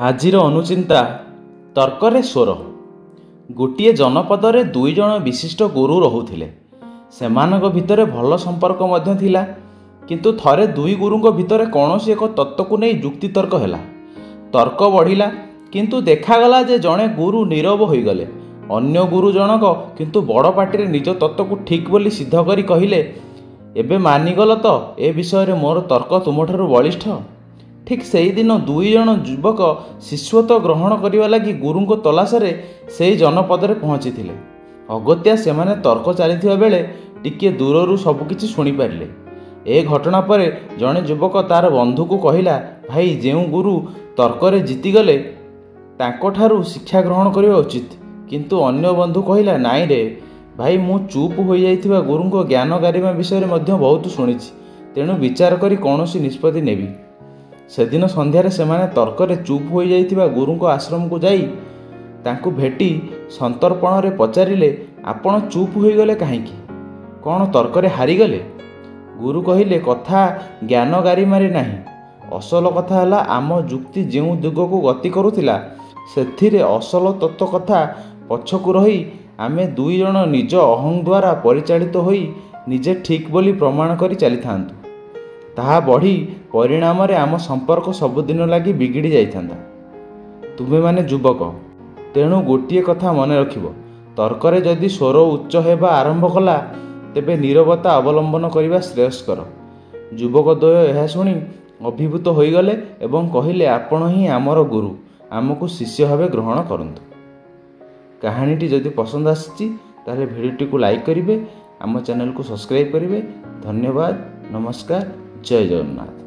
ଆଜିର ଅନୁଚିନ୍ତା ତର୍କରେ ସ୍ୱର। ଗୋଟିଏ ଜନପଦରେ ଦୁଇ ଜଣ ବିଶିଷ୍ଟ ଗୁରୁ ରହୁଥିଲେ। ସେମାନଙ୍କ ଭିତରେ ଭଲ ସମ୍ପର୍କ ମଧ୍ୟ ଥିଲା। କିନ୍ତୁ ଥରେ ଦୁଇ ଗୁରୁଙ୍କ ଭିତରେ କୌଣସି ଏକ ତତ୍ତ୍ୱକୁ ନେଇ ଯୁକ୍ତିତର୍କ ହେଲା। ତର୍କ ବଢ଼ିଲା, କିନ୍ତୁ ଦେଖାଗଲା ଯେ ଜଣେ ଗୁରୁ ନୀରବ ହୋଇଗଲେ। ଅନ୍ୟ ଗୁରୁ ଜଣକ କିନ୍ତୁ ବଡ଼ ପାଟିରେ ନିଜ ତତ୍ତ୍ୱକୁ ଠିକ୍ ବୋଲି ସିଦ୍ଧ କରି କହିଲେ, ଏବେ ମାନିଗଲ ତ ଏ ବିଷୟରେ ମୋର ତର୍କ ତୁମଠାରୁ ବଳିଷ୍ଠ। ଠିକ୍ ସେହିଦିନ ଦୁଇ ଜଣ ଯୁବକ ଶିଷ୍ୟତ୍ୱ ଗ୍ରହଣ କରିବା ଲାଗି ଗୁରୁଙ୍କ ତଲାସରେ ସେହି ଜନପଦରେ ପହଞ୍ଚିଥିଲେ। ଅଗତ୍ୟା ସେମାନେ ତର୍କ ଚାଲିଥିବା ବେଳେ ଟିକିଏ ଦୂରରୁ ସବୁକିଛି ଶୁଣିପାରିଲେ। ଏ ଘଟଣା ପରେ ଜଣେ ଯୁବକ ତା'ର ବନ୍ଧୁକୁ କହିଲା, ଭାଇ, ଯେଉଁ ଗୁରୁ ତର୍କରେ ଜିତିଗଲେ ତାଙ୍କଠାରୁ ଶିକ୍ଷା ଗ୍ରହଣ କରିବା ଉଚିତ। କିନ୍ତୁ ଅନ୍ୟ ବନ୍ଧୁ କହିଲା, ନାଇଁ ରେ ଭାଇ, ମୁଁ ଚୁପ୍ ହୋଇଯାଇଥିବା ଗୁରୁଙ୍କ ଜ୍ଞାନ ଗାରିମା ବିଷୟରେ ମଧ୍ୟ ବହୁତ ଶୁଣିଛି। ତେଣୁ ବିଚାର କରି କୌଣସି ନିଷ୍ପତ୍ତି ନେବି। ସେଦିନ ସନ୍ଧ୍ୟାରେ ସେମାନେ ତର୍କରେ ଚୁପ୍ ହୋଇଯାଇଥିବା ଗୁରୁଙ୍କ ଆଶ୍ରମକୁ ଯାଇ ତାଙ୍କୁ ଭେଟି ସନ୍ତର୍ପଣରେ ପଚାରିଲେ, ଆପଣ ଚୁପ୍ ହୋଇଗଲେ କାହିଁକି? କ'ଣ ତର୍କରେ ହାରିଗଲେ? ଗୁରୁ କହିଲେ, କଥା ଜ୍ଞାନ ଗାରିମାରେ ନାହିଁ। ଅସଲ କଥା ହେଲା, ଆମ ଯୁକ୍ତି ଯେଉଁ ଦିଗକୁ ଗତି କରୁଥିଲା ସେଥିରେ ଅସଲ ତତ୍ତ୍ୱ କଥା ପଛକୁ ରହି ଆମେ ଦୁଇ ଜଣ ନିଜ ଅହଂ ଦ୍ୱାରା ପରିଚାଳିତ ହୋଇ ନିଜେ ଠିକ୍ ବୋଲି ପ୍ରମାଣ କରି ଚାଲିଥାନ୍ତୁ। ତାହା ବଢ଼ି ପରିଣାମରେ ଆମ ସମ୍ପର୍କ ସବୁଦିନ ଲାଗି ବିଗିଡ଼ି ଯାଇଥାନ୍ତା। ତୁମେମାନେ ଯୁବକ, ତେଣୁ ଗୋଟିଏ କଥା ମନେ ରଖିବ, ତର୍କରେ ଯଦି ସ୍ୱର ଉଚ୍ଚ ହେବା ଆରମ୍ଭ କଲା ତେବେ ନୀରବତା ଅବଲମ୍ବନ କରିବା ଶ୍ରେୟସ୍କର। ଯୁବକ ଦ୍ୱୟ ଏହା ଶୁଣି ଅଭିଭୂତ ହୋଇଗଲେ ଏବଂ କହିଲେ, ଆପଣ ହିଁ ଆମର ଗୁରୁ, ଆମକୁ ଶିଷ୍ୟ ଭାବେ ଗ୍ରହଣ କରନ୍ତୁ। କାହାଣୀଟି ଯଦି ପସନ୍ଦ ଆସିଛି ତାହେଲେ ଭିଡ଼ିଓଟିକୁ ଲାଇକ୍ କରିବେ, ଆମ ଚ୍ୟାନେଲକୁ ସବସ୍କ୍ରାଇବ୍ କରିବେ। ଧନ୍ୟବାଦ, ନମସ୍କାର, ଜୟ ଜଗନ୍ନାଥ।